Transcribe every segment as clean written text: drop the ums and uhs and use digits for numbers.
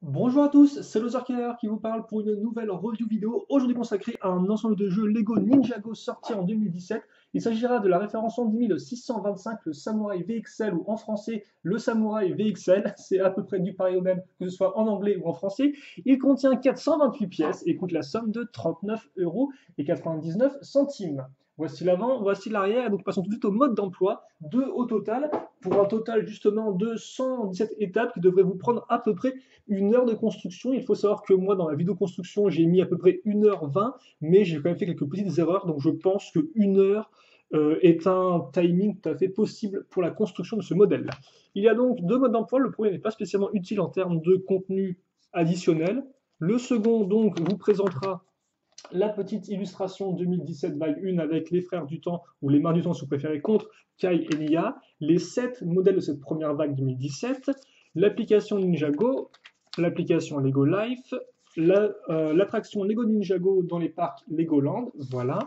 Bonjour à tous, c'est Killer qui vous parle pour une nouvelle review vidéo, aujourd'hui consacrée à un ensemble de jeux Lego Ninjago sorti en 2017. Il s'agira de la référence en 10625, le Samurai VXL, ou en français le Samurai VXL, c'est à peu près du pareil au même, que ce soit en anglais ou en français. Il contient 428 pièces et coûte la somme de 39,99 €. Voici l'avant, voici l'arrière, donc passons tout de suite au mode d'emploi, deux au total, pour un total justement de 117 étapes qui devraient vous prendre à peu près une heure de construction. Il faut savoir que moi, dans la vidéo construction, j'ai mis à peu près 1h20, mais j'ai quand même fait quelques petites erreurs, donc je pense que 1 heure est un timing tout à fait possible pour la construction de ce modèle-là. Il y a donc deux modes d'emploi. Le premier n'est pas spécialement utile en termes de contenu additionnel. Le second, donc, vous présentera la petite illustration 2017 vague 1 avec les frères du temps, ou les mains du temps si vous préférez, contre Kai et Nia, les 7 modèles de cette première vague 2017, l'application Ninjago, l'application Lego Life, l'attraction Lego Ninjago dans les parcs Legoland, voilà,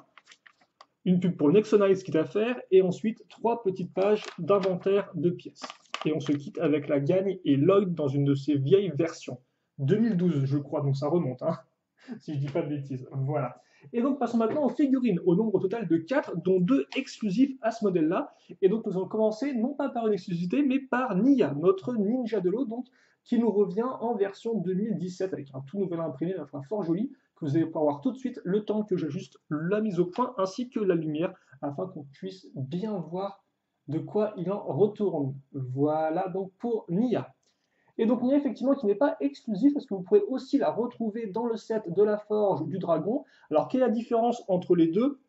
une pub pour Nexonize quitte à faire, et ensuite 3 petites pages d'inventaire de pièces. Et on se quitte avec la Gagne et Lloyd dans une de ses vieilles versions. 2012, je crois, donc ça remonte, hein, si je dis pas de bêtises. Voilà. Et donc passons maintenant aux figurines, au nombre total de 4, dont 2 exclusifs à ce modèle-là. Et donc nous allons commencer non pas par une exclusivité, mais par Nia, notre ninja de l'eau, donc qui nous revient en version 2017 avec un tout nouvel imprimé, ma foi, fort joli, que vous allez pouvoir voir tout de suite le temps que j'ajuste la mise au point ainsi que la lumière afin qu'on puisse bien voir de quoi il en retourne. Voilà donc pour Nia. Et donc Nia, effectivement, qui n'est pas exclusif, parce que vous pouvez aussi la retrouver dans le set de la Forge du Dragon. Alors, quelle est la différence entre les deux?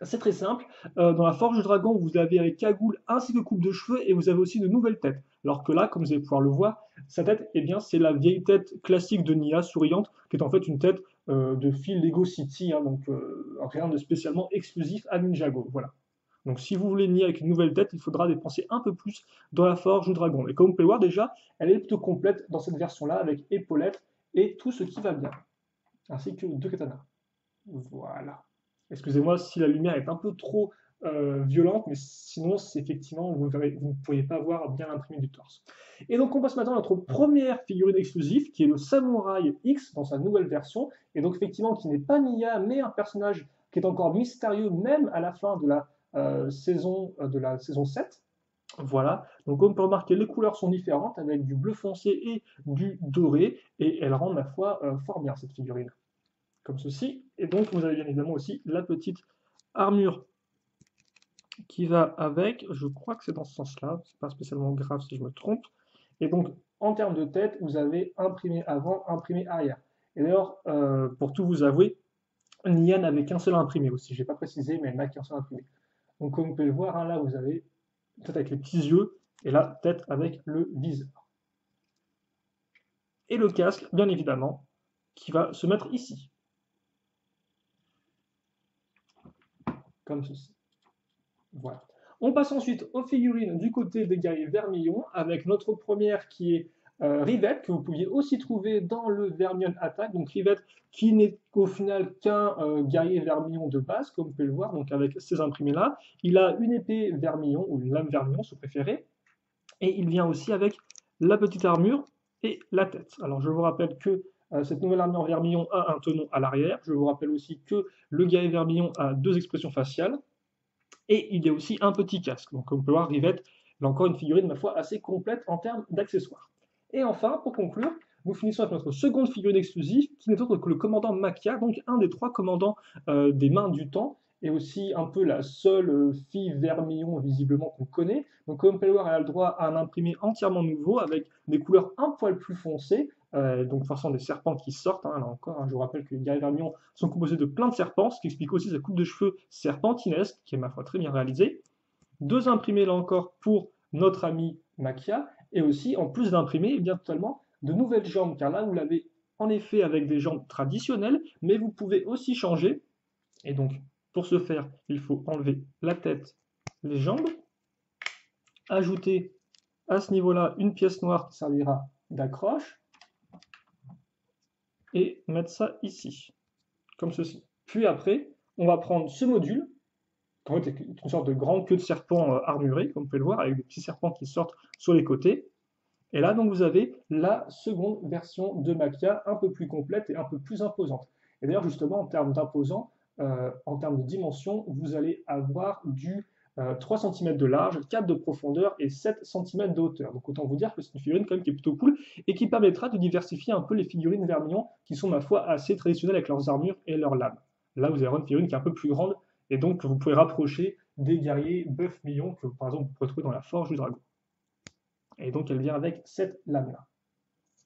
C'est très simple. Dans la Forge du Dragon, vous avez avec cagoule ainsi que coupe de cheveux, et vous avez aussi de nouvelles têtes. Alors que là, comme vous allez pouvoir le voir, sa tête, eh bien, c'est la vieille tête classique de Nia, souriante, qui est en fait une tête de fil Lego City, hein, donc rien de spécialement exclusif à Ninjago. Voilà. Donc si vous voulez nier avec une nouvelle tête, il faudra dépenser un peu plus dans la forge du dragon. Et comme vous pouvez le voir déjà, elle est plutôt complète dans cette version-là, avec épaulettes et tout ce qui va bien, ainsi que deux katanas. Voilà. Excusez-moi si la lumière est un peu trop violente, mais sinon, c'est effectivement, vous ne pourriez pas voir bien l'imprimé du torse. Et donc, on passe maintenant à notre première figurine exclusive, qui est le Samouraï X dans sa nouvelle version, et donc effectivement, qui n'est pas Nia, mais un personnage qui est encore mystérieux, même à la fin de la saison 7. Voilà, donc comme on peut remarquer, les couleurs sont différentes, avec du bleu foncé et du doré, et elles rendent, ma foi, fort bien cette figurine comme ceci. Et donc, vous avez bien évidemment aussi la petite armure qui va avec. Je crois que c'est dans ce sens-là. C'est pas spécialement grave si je me trompe. Et donc, en termes de tête, vous avez imprimé avant, imprimé arrière. Et d'ailleurs, pour tout vous avouer, Nia n'avait qu'un seul imprimé aussi. Je n'ai pas précisé, mais elle n'a qu'un seul imprimé. Donc, comme vous pouvez le voir, hein, là, vous avez tête avec les petits yeux et là, tête avec le viseur. Et le casque, bien évidemment, qui va se mettre ici, comme ceci. Voilà. On passe ensuite aux figurines du côté des guerriers vermillons, avec notre première qui est Rivette, que vous pouviez aussi trouver dans le Vermilion Attack. Donc Rivette qui n'est au final qu'un guerrier vermillon de base, comme vous pouvez le voir, donc avec ces imprimés-là. Il a une épée vermillon, ou une lame vermillon si vous préférez, et il vient aussi avec la petite armure et la tête. Alors je vous rappelle que cette nouvelle armure vermillon a un tenon à l'arrière. Je vous rappelle aussi que le guerrier vermillon a deux expressions faciales. Et il y a aussi un petit casque. Donc, comme on peut voir, Rivette, là encore une figurine, ma foi, assez complète en termes d'accessoires. Et enfin, pour conclure, nous finissons avec notre seconde figurine exclusive, qui n'est autre que le commandant Makia, donc un des trois commandants des mains du temps, et aussi un peu la seule fille vermillon visiblement qu'on connaît. Donc comme vous pouvez le voir, elle a le droit à un imprimé entièrement nouveau, avec des couleurs un poil plus foncées, donc forcément des serpents qui sortent, hein, là encore, hein, je vous rappelle que les guerriers vermillons sont composés de plein de serpents, ce qui explique aussi sa coupe de cheveux serpentinesque, qui est ma foi très bien réalisée. Deux imprimés là encore pour notre ami Makia, et aussi en plus d'imprimer, eh bien totalement de nouvelles jambes, car là vous l'avez en effet avec des jambes traditionnelles, mais vous pouvez aussi changer, et donc pour ce faire, il faut enlever la tête, les jambes, ajouter à ce niveau-là une pièce noire qui servira d'accroche, et mettre ça ici, comme ceci. Puis après, on va prendre ce module, qui est une sorte de grande queue de serpent armurée, comme vous pouvez le voir, avec des petits serpents qui sortent sur les côtés. Et là, donc, vous avez la seconde version de Machia, un peu plus complète et un peu plus imposante. Et d'ailleurs, justement, en termes d'imposant, en termes de dimension, vous allez avoir du 3 cm de large, 4 de profondeur et 7 cm de hauteur. Donc autant vous dire que c'est une figurine quand même qui est plutôt cool et qui permettra de diversifier un peu les figurines Vermillon qui sont, ma foi, assez traditionnelles avec leurs armures et leurs lames. Là, vous allez avoir une figurine qui est un peu plus grande et donc que vous pouvez rapprocher des guerriers bœuf millions que, par exemple, vous pouvez trouver dans la Forge du Dragon. Et donc, elle vient avec cette lame-là.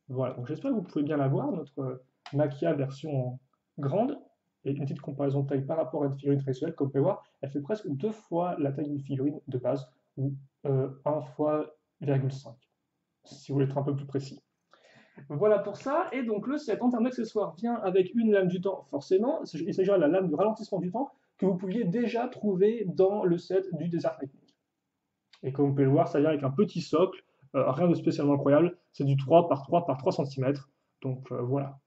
Voilà, donc j'espère que vous pouvez bien la voir, notre Machia version grande, et une petite comparaison de taille par rapport à une figurine traditionnelle, comme vous pouvez voir, elle fait presque 2 fois la taille d'une figurine de base, ou 1 fois 0,5, si vous voulez être un peu plus précis. Voilà pour ça, et donc le set en termes d'accessoires vient avec une lame du temps, forcément, il s'agira de la lame de ralentissement du temps, que vous pouviez déjà trouver dans le set du Desert Lightning. Et comme vous pouvez le voir, ça vient avec un petit socle, rien de spécialement incroyable, c'est du 3 par 3 par 3 cm, donc voilà.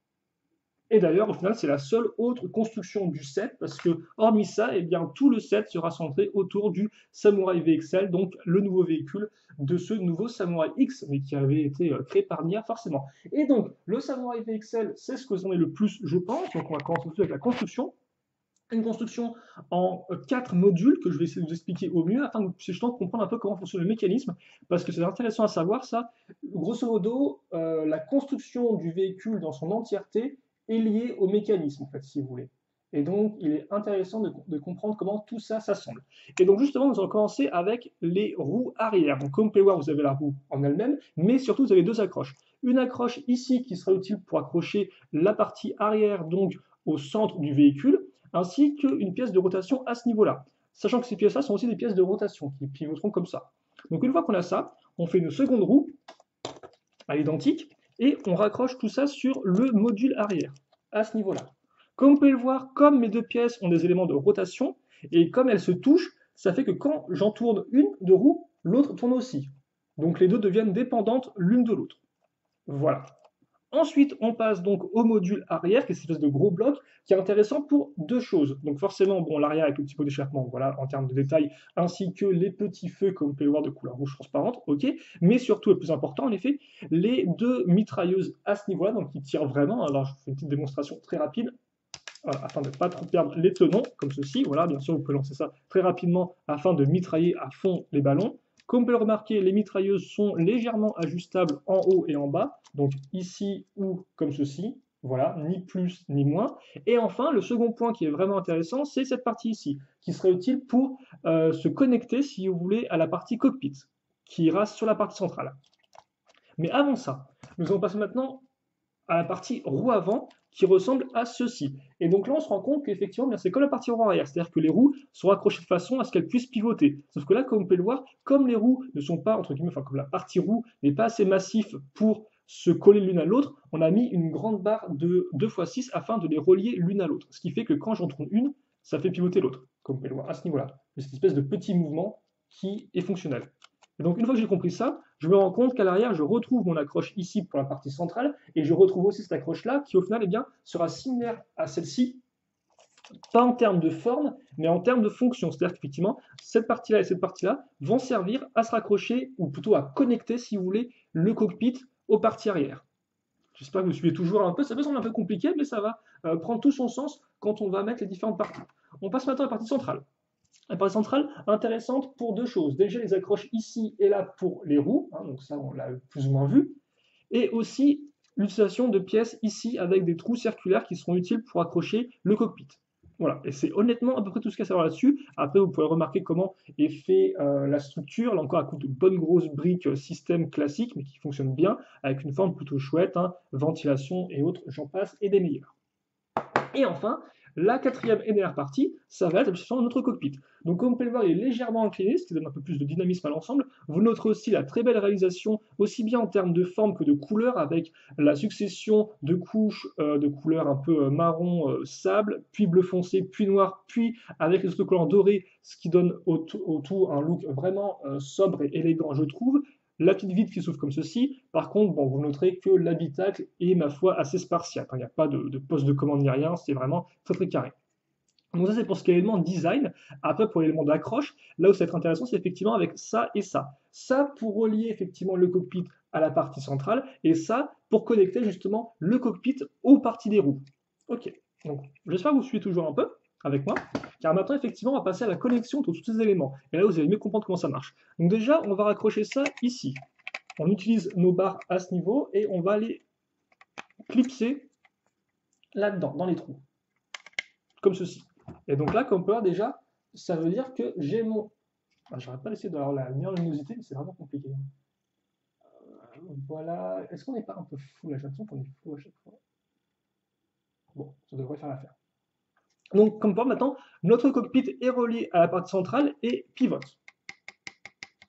Et d'ailleurs, au final, c'est la seule autre construction du set, parce que, hormis ça, eh bien, tout le set sera centré autour du Samurai VXL, donc le nouveau véhicule de ce nouveau Samurai X, mais qui avait été créé par Nia, forcément. Et donc, le Samurai VXL, c'est ce que j'en ai le plus, je pense, donc on va commencer tout de suite avec la construction. Une construction en 4 modules que je vais essayer de vous expliquer au mieux afin que vous puissiez justement comprendre un peu comment fonctionne le mécanisme, parce que c'est intéressant à savoir ça. Grosso modo, la construction du véhicule dans son entièreté est liée au mécanisme, en fait, si vous voulez. Et donc, il est intéressant de comprendre comment tout ça s'assemble. Et donc, justement, nous allons commencer avec les roues arrière. Donc, comme vous pouvez voir, vous avez la roue en elle-même, mais surtout, vous avez 2 accroches. Une accroche ici qui sera utile pour accrocher la partie arrière, donc au centre du véhicule, ainsi qu'une pièce de rotation à ce niveau-là. Sachant que ces pièces-là sont aussi des pièces de rotation qui pivoteront comme ça. Donc une fois qu'on a ça, on fait une seconde roue à l'identique et on raccroche tout ça sur le module arrière à ce niveau-là. Comme vous pouvez le voir, comme mes deux pièces ont des éléments de rotation et comme elles se touchent, ça fait que quand j'en tourne une de roue, l'autre tourne aussi. Donc les deux deviennent dépendantes l'une de l'autre. Voilà. Ensuite, on passe donc au module arrière, qui est cette espèce de gros bloc, qui est intéressant pour 2 choses. Donc forcément, bon, l'arrière avec le petit pot d'échappement, voilà, en termes de détails, ainsi que les petits feux, comme vous pouvez le voir, de couleur rouge transparente, ok. Mais surtout, le plus important, en effet, les 2 mitrailleuses à ce niveau-là, donc qui tirent vraiment. Alors, je fais une petite démonstration très rapide, voilà, afin de ne pas trop perdre les tenons, comme ceci. Voilà, bien sûr, vous pouvez lancer ça très rapidement afin de mitrailler à fond les ballons. Comme vous pouvez le remarquer, les mitrailleuses sont légèrement ajustables en haut et en bas, donc ici ou comme ceci, voilà, ni plus ni moins. Et enfin, le second point qui est vraiment intéressant, c'est cette partie ici, qui serait utile pour se connecter, si vous voulez, à la partie cockpit, qui ira sur la partie centrale. Mais avant ça, nous allons passer maintenant à la partie roue avant qui ressemble à ceci. Et donc là, on se rend compte qu'effectivement, c'est comme la partie roue arrière, c'est-à-dire que les roues sont accrochées de façon à ce qu'elles puissent pivoter. Sauf que là, comme vous pouvez le voir, comme les roues ne sont pas, entre guillemets, enfin comme la partie roue n'est pas assez massif pour se coller l'une à l'autre, on a mis une grande barre de 2x6 afin de les relier l'une à l'autre. Ce qui fait que quand j'en tourne une, ça fait pivoter l'autre, comme vous pouvez le voir à ce niveau-là. C'est cette espèce de petit mouvement qui est fonctionnel. Et donc, une fois que j'ai compris ça, je me rends compte qu'à l'arrière, je retrouve mon accroche ici pour la partie centrale, et je retrouve aussi cette accroche-là, qui au final eh bien, sera similaire à celle-ci, pas en termes de forme, mais en termes de fonction. C'est-à-dire qu'effectivement, cette partie-là et cette partie-là vont servir à se raccrocher, ou plutôt à connecter, si vous voulez, le cockpit aux parties arrière. J'espère que vous suivez toujours un peu, ça peut sembler un peu compliqué, mais ça va prendre tout son sens quand on va mettre les différentes parties. On passe maintenant à la partie centrale. La partie centrale, intéressante pour 2 choses. Déjà, les accroches ici et là pour les roues, hein, donc ça, on l'a plus ou moins vu. Et aussi, l'utilisation de pièces ici avec des trous circulaires qui seront utiles pour accrocher le cockpit. Voilà, et c'est honnêtement à peu près tout ce qu'il y a à savoir là-dessus. Après, vous pouvez remarquer comment est fait la structure, là encore à coup de bonnes grosses briques système classique, mais qui fonctionne bien, avec une forme plutôt chouette, hein, ventilation et autres, j'en passe, et des meilleurs. Et enfin, la quatrième et dernière partie, ça va être l'utilisation de notre cockpit. Donc comme vous pouvez le voir, il est légèrement incliné, ce qui donne un peu plus de dynamisme à l'ensemble. Vous noterez aussi la très belle réalisation, aussi bien en termes de forme que de couleur, avec la succession de couches de couleurs un peu marron sable, puis bleu foncé, puis noir, puis avec les autocollants dorés, ce qui donne au tout un look vraiment sobre et élégant, je trouve. La petite vitre qui s'ouvre comme ceci. Par contre, bon, vous noterez que l'habitacle est, ma foi, assez spartiate. Il n'y a pas de poste de commande ni rien, c'est vraiment très très carré. Donc ça, c'est pour ce qui est l'élément design. Après, pour l'élément d'accroche, là où ça va être intéressant, c'est effectivement avec ça et ça. Ça pour relier effectivement le cockpit à la partie centrale, et ça pour connecter justement le cockpit aux parties des roues. Ok, donc j'espère que vous suivez toujours un peu avec moi, car maintenant effectivement on va passer à la connexion entre tous ces éléments, et là vous allez mieux comprendre comment ça marche. Donc déjà on va raccrocher ça ici, on utilise nos barres à ce niveau, et on va les clipser là-dedans, dans les trous, comme ceci. Et donc là, comme on peut voir déjà, ça veut dire que j'ai mon... Ah, j'arrête pas d'essayer d'avoir la meilleure luminosité, mais c'est vraiment compliqué. Voilà. Est-ce qu'on n'est pas un peu fou là? J'ai l'impression qu'on est fou à chaque fois. Bon, ça devrait faire l'affaire. Donc, comme on peut voir maintenant, notre cockpit est relié à la partie centrale et pivote.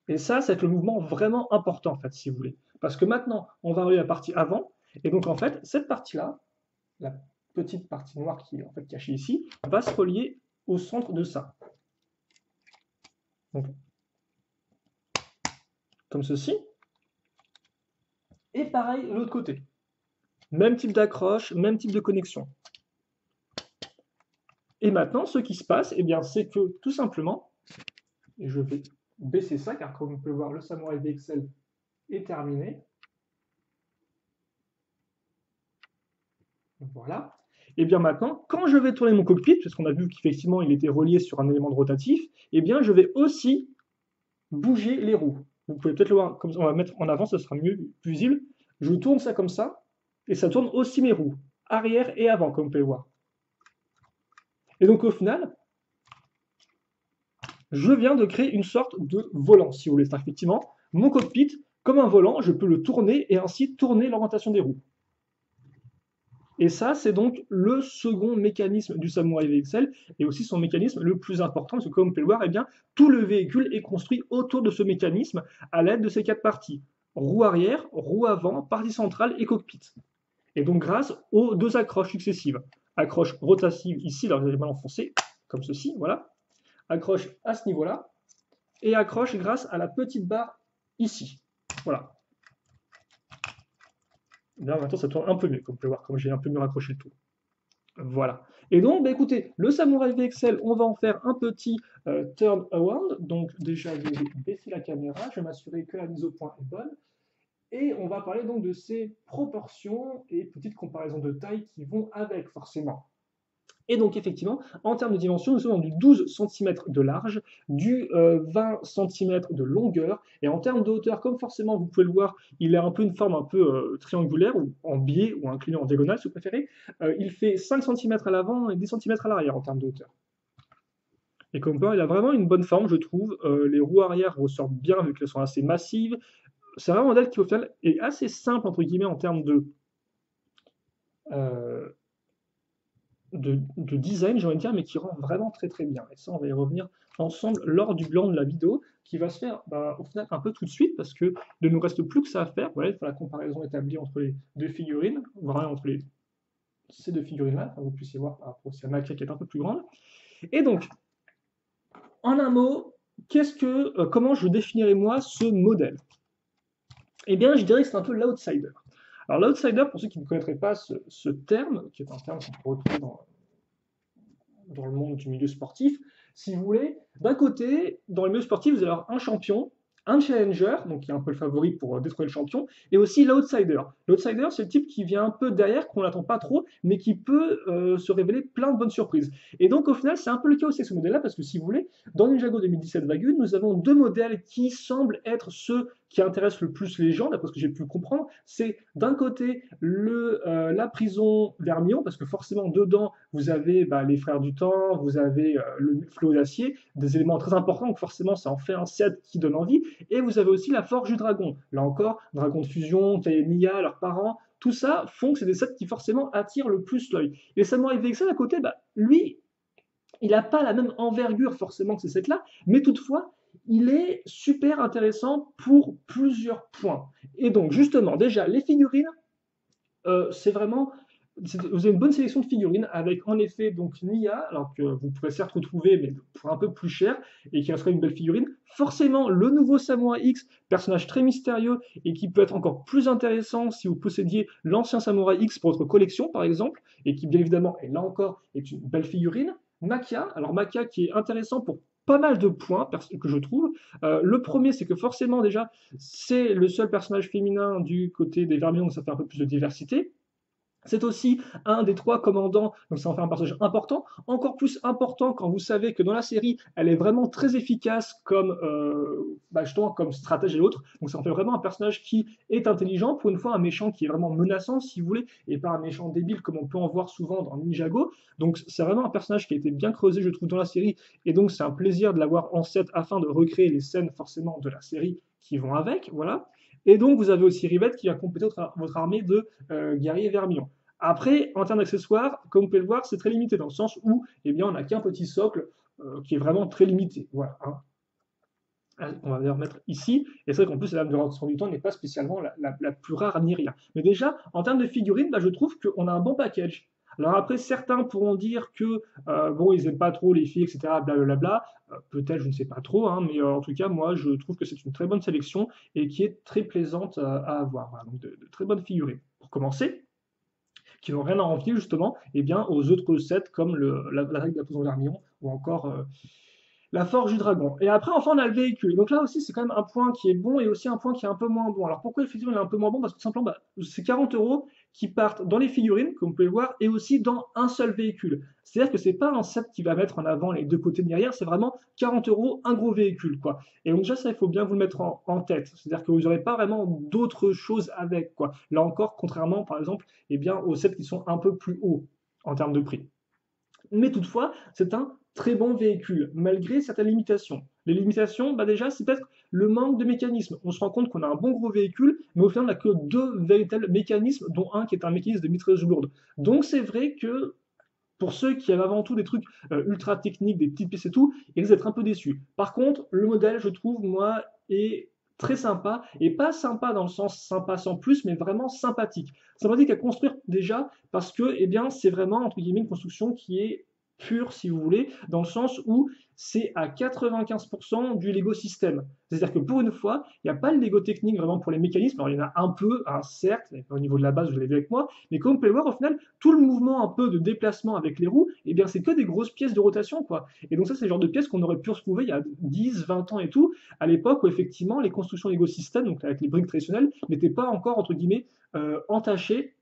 Et ça va être le mouvement vraiment important, en fait, si vous voulez. Parce que maintenant, on va relier la partie avant, et donc en fait, cette partie-là, la petite partie noire qui est en fait cachée ici, va se relier au centre de ça. Donc, comme ceci. Et pareil de l'autre côté. Même type d'accroche, même type de connexion. Et maintenant, ce qui se passe, eh bien, c'est que tout simplement, et je vais baisser ça, car comme on peut voir, le Samurai VXL est terminé. Voilà. Et bien maintenant, quand je vais tourner mon cockpit, parce qu'on a vu qu'effectivement il était relié sur un élément de rotatif, eh bien je vais aussi bouger les roues. Vous pouvez peut-être le voir, comme ça, on va mettre en avant, ça sera mieux, plus visible. Je tourne ça comme ça, et ça tourne aussi mes roues, arrière et avant, comme vous pouvez le voir. Et donc au final, je viens de créer une sorte de volant, si vous voulez. C'est effectivement mon cockpit, comme un volant, je peux le tourner et ainsi tourner l'orientation des roues. Et ça, c'est donc le second mécanisme du Samurai VXL, et aussi son mécanisme le plus important, parce que comme vous pouvez le voir, eh bien, tout le véhicule est construit autour de ce mécanisme à l'aide de ces quatre parties. Roue arrière, roue avant, partie centrale et cockpit. Et donc grâce aux deux accroches successives. Accroche rotative ici, là vous avez mal enfoncé, comme ceci, voilà. Accroche à ce niveau-là, et accroche grâce à la petite barre ici. Voilà. Là, maintenant, ça tourne un peu mieux, comme vous pouvez voir, comme j'ai un peu mieux raccroché le tout. Voilà. Et donc, bah, écoutez, le Samurai VXL, on va en faire un petit turn around. Donc, déjà, je vais baisser la caméra, je vais m'assurer que la mise au point est bonne. Et on va parler donc de ses proportions et petites comparaisons de taille qui vont avec, forcément. Et donc, effectivement, en termes de dimension, nous sommes dans du 12 cm de large, du 20 cm de longueur, et en termes de hauteur, comme forcément vous pouvez le voir, il a un peu une forme un peu triangulaire, ou en biais, ou incliné en diagonale, si vous préférez. Il fait 5 cm à l'avant et 10 cm à l'arrière en termes de hauteur. Et comme ça, il a vraiment une bonne forme, je trouve. Les roues arrière ressortent bien, vu qu'elles sont assez massives. C'est vraiment un modèle qui, au final, est assez simple, entre guillemets, en termes euh, de design, j'ai envie de dire, mais qui rend vraiment très très bien. Et ça, on va y revenir ensemble lors du blanc de la vidéo, qui va se faire au final un peu tout de suite, parce que ne nous reste plus que ça à faire. Voilà, il faut la comparaison établie entre les deux figurines, voire entre ces deux figurines-là, enfin, vous puissiez voir par rapport à Maquia qui est un peu plus grande. Et donc, en un mot, comment je définirais moi ce modèle? Eh bien, je dirais que c'est un peu l'outsider. Alors, l'outsider, pour ceux qui ne connaîtraient pas ce terme, qui est un terme qu'on peut retrouver dans le monde du milieu sportif, si vous voulez, d'un côté, dans le milieu sportif, vous allez avoir un champion, un challenger, donc qui est un peu le favori pour détrôner le champion, et aussi l'outsider. L'outsider, c'est le type qui vient un peu derrière, qu'on n'attend pas trop, mais qui peut se révéler plein de bonnes surprises. Et donc, au final, c'est un peu le cas aussi avec ce modèle-là, parce que si vous voulez, dans Ninjago 2017 Wagyu, nous avons deux modèles qui semblent être ceux qui intéressent le plus les gens, d'après ce que j'ai pu comprendre. C'est d'un côté la prison Vermillon, parce que forcément, dedans, vous avez les frères du temps, vous avez le flot d'acier, des éléments très importants, donc forcément, ça en fait un set qui donne envie. Et vous avez aussi la Forge du Dragon. Là encore, Dragon de Fusion, Nia, leurs parents, tout ça font que c'est des sets qui forcément attirent le plus l'œil. Et Samurai VXL à côté, lui, il n'a pas la même envergure forcément que ces sets-là, mais toutefois, il est super intéressant pour plusieurs points. Et donc, justement, déjà, les figurines, c'est vraiment vous avez une bonne sélection de figurines avec en effet donc Nia, alors que vous pourrez certes retrouver mais pour un peu plus cher et qui restera une belle figurine. Forcément le nouveau Samurai X, personnage très mystérieux et qui peut être encore plus intéressant si vous possédiez l'ancien Samurai X pour votre collection par exemple et qui bien évidemment et là encore est une belle figurine. Maquia, alors Maquia qui est intéressant pour pas mal de points que je trouve. Le premier, c'est que forcément déjà, c'est le seul personnage féminin du côté des Vermillons, donc ça fait un peu plus de diversité. C'est aussi un des trois commandants, donc ça en fait un personnage important, encore plus important quand vous savez que dans la série, elle est vraiment très efficace comme, justement, comme stratège et autres. Donc ça en fait vraiment un personnage qui est intelligent, pour une fois un méchant qui est vraiment menaçant, si vous voulez, et pas un méchant débile comme on peut en voir souvent dans Ninjago. Donc c'est vraiment un personnage qui a été bien creusé, je trouve, dans la série, et donc c'est un plaisir de l'avoir en set afin de recréer les scènes forcément de la série qui vont avec, voilà. Et donc vous avez aussi Rivette qui va compléter votre armée de guerriers vermillons. Après, en termes d'accessoires, comme vous pouvez le voir, c'est très limité dans le sens où, eh bien, on n'a qu'un petit socle qui est vraiment très limité. Voilà, hein. On va d'ailleurs mettre ici, et c'est vrai qu'en plus la lame de ralentissement du temps n'est pas spécialement la plus rare ni rien. Mais déjà, en termes de figurines, je trouve qu'on a un bon package. Alors après, certains pourront dire que bon, ils n'aiment pas trop les filles, etc. Blablabla. Peut-être, je ne sais pas trop, hein, mais en tout cas, moi, je trouve que c'est une très bonne sélection et qui est très plaisante à avoir. Voilà, donc de très bonnes figurines. Pour commencer, qui n'ont rien à envier justement aux autres sets comme la règle de la poison vermillon ou encore la forge du dragon. Et après, enfin, on a le véhicule. Donc là aussi, c'est quand même un point qui est bon et aussi un point qui est un peu moins bon. Alors pourquoi effectivement il est un peu moins bon? Parce que simplement, c'est 40 € qui partent dans les figurines, comme vous pouvez le voir, et aussi dans un seul véhicule. C'est-à-dire que c'est pas un set qui va mettre en avant les deux côtés de derrière, c'est vraiment 40 €, un gros véhicule, quoi. Et donc déjà, ça, il faut bien vous le mettre en tête. C'est-à-dire que vous n'aurez pas vraiment d'autres choses avec, quoi. Là encore, contrairement, par exemple, aux sets qui sont un peu plus hauts en termes de prix. Mais toutefois, c'est un très bon véhicule, malgré certaines limitations. Les limitations, déjà, c'est peut-être le manque de mécanismes. On se rend compte qu'on a un bon gros véhicule, mais au final, on n'a que deux véritables mécanismes, dont un qui est un mécanisme de mitrailleuse lourde. Donc c'est vrai que pour ceux qui aiment avant tout des trucs ultra techniques, des petites pièces et tout, ils risquent d'être un peu déçus. Par contre, le modèle, je trouve, moi, est très sympa, et pas sympa dans le sens sympa sans plus, mais vraiment sympathique. Sympathique à construire déjà, parce que c'est vraiment, entre guillemets, une construction qui est pure, si vous voulez, dans le sens où c'est à 95% du Lego système. C'est-à-dire que pour une fois, il n'y a pas le Lego technique vraiment pour les mécanismes. Alors il y en a un peu, certes, au niveau de la base, vous l'avez vu avec moi, mais comme vous pouvez le voir, au final, tout le mouvement un peu de déplacement avec les roues, c'est que des grosses pièces de rotation, quoi. Et donc ça, c'est le genre de pièces qu'on aurait pu retrouver il y a 10, 20 ans et tout, à l'époque où effectivement les constructions Lego System, donc avec les briques traditionnelles, n'étaient pas encore, entre guillemets, entachées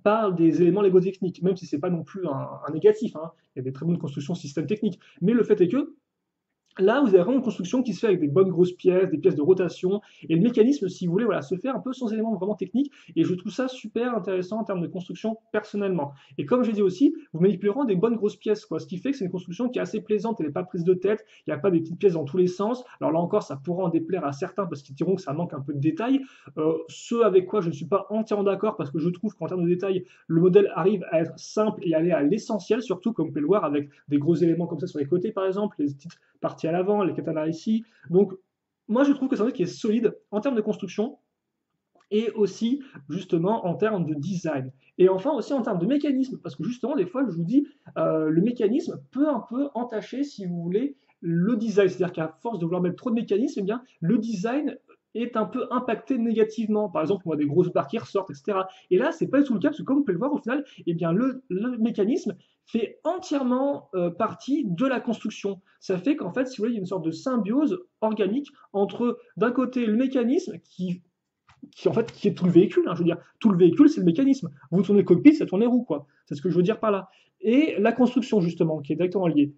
par des éléments Lego techniques, même si c'est pas non plus un négatif, hein. Il y a des très bonnes constructions système technique. Mais le fait est que là, vous avez vraiment une construction qui se fait avec des bonnes grosses pièces, des pièces de rotation, et le mécanisme, si vous voulez, se fait un peu sans éléments vraiment techniques, et je trouve ça super intéressant en termes de construction personnellement. Et comme j'ai dit aussi, vous manipulerez des bonnes grosses pièces, quoi, ce qui fait que c'est une construction qui est assez plaisante, elle n'est pas prise de tête, il n'y a pas des petites pièces dans tous les sens. Alors là encore, ça pourra en déplaire à certains parce qu'ils diront que ça manque un peu de détails. Ce avec quoi je ne suis pas entièrement d'accord, parce que je trouve qu'en termes de détails, le modèle arrive à être simple et aller à l'essentiel, surtout comme vous pouvez le voir avec des gros éléments comme ça sur les côtés, par exemple, les petites parties à l'avant, les katanas ici. Donc, moi, je trouve que c'est un truc qui est solide en termes de construction et aussi, justement, en termes de design. Et enfin, aussi en termes de mécanisme, parce que justement, des fois, je vous dis, le mécanisme peut un peu entacher, si vous voulez, le design. C'est-à-dire qu'à force de vouloir mettre trop de mécanismes, le design est un peu impacté négativement. Par exemple, on voit des grosses barres qui ressortent, etc. Et là, c'est pas du tout le cas, parce que comme vous pouvez le voir, au final, le mécanisme fait entièrement partie de la construction. Ça fait qu'en fait, si vous voulez, il y a une sorte de symbiose organique entre, d'un côté, le mécanisme qui est tout le véhicule, hein, je veux dire, tout le véhicule, c'est le mécanisme. Vous tournez le cockpit, ça tourne les roues, quoi. C'est ce que je veux dire par là. Et la construction, justement, qui est directement liée.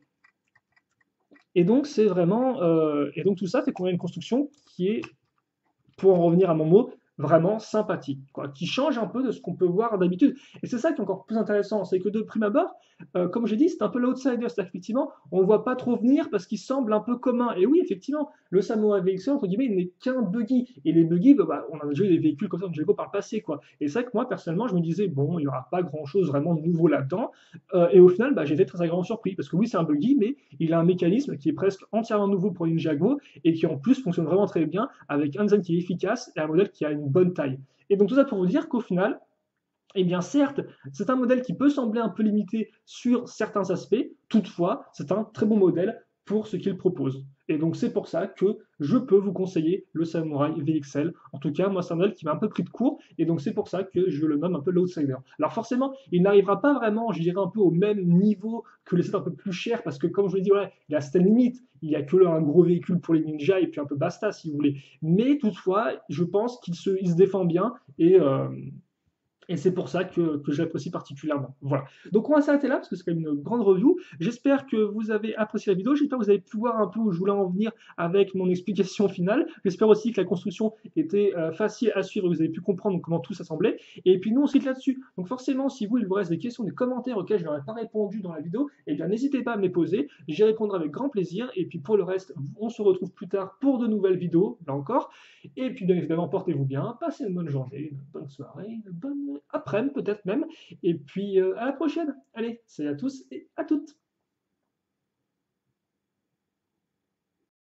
Et donc, et donc tout ça fait qu'on a une construction qui est, pour en revenir à mon mot, vraiment sympathique, quoi, qui change un peu de ce qu'on peut voir d'habitude. Et c'est ça qui est encore plus intéressant, c'est que de prime abord, comme j'ai dit, c'est un peu l'outsider, c'est-à-dire qu'effectivement, on ne le voit pas trop venir parce qu'il semble un peu commun. Et oui, effectivement, le Samurai VXE, entre guillemets, il n'est qu'un buggy. Et les buggy, on a déjà eu des véhicules comme ça dans Lego par le passé, quoi. Et c'est vrai que moi, personnellement, je me disais, bon, il n'y aura pas grand-chose vraiment de nouveau là-dedans. Et au final, j'ai été très agréablement surpris, parce que oui, c'est un buggy, mais il a un mécanisme qui est presque entièrement nouveau pour Ninjago, et qui en plus fonctionne vraiment très bien, avec un design qui est efficace et un modèle qui a une bonne taille. Et donc tout ça pour vous dire qu'au final, certes, c'est un modèle qui peut sembler un peu limité sur certains aspects, toutefois, c'est un très bon modèle pour ce qu'il propose. Et donc c'est pour ça que je peux vous conseiller le Samurai VXL. En tout cas, moi c'est un modèle qui m'a un peu pris de court, et donc c'est pour ça que je le nomme un peu l'outsider. Alors forcément, il n'arrivera pas vraiment, je dirais, un peu au même niveau que les sets un peu plus chers, parce que comme je vous l'ai dit, ouais, il a certaines limites. Il n'y a que un gros véhicule pour les ninjas et puis un peu basta si vous voulez. Mais toutefois, je pense il se défend bien et c'est pour ça que j'apprécie particulièrement. Voilà. Donc on va s'arrêter là parce que c'est quand même une grande review. J'espère que vous avez apprécié la vidéo. J'espère que vous avez pu voir un peu où je voulais en venir avec mon explication finale. J'espère aussi que la construction était facile à suivre et que vous avez pu comprendre comment tout s'assemblait. Et puis nous on se quitte là-dessus. Donc forcément, si vous, il vous reste des questions, des commentaires auxquels je n'aurais pas répondu dans la vidéo, eh bien n'hésitez pas à me les poser. J'y répondrai avec grand plaisir. Et puis pour le reste, on se retrouve plus tard pour de nouvelles vidéos, là encore. Et puis bien évidemment, portez-vous bien, passez une bonne journée, une bonne soirée, une bonne après-midi peut-être même. Et puis à la prochaine. Allez, salut à tous et à toutes.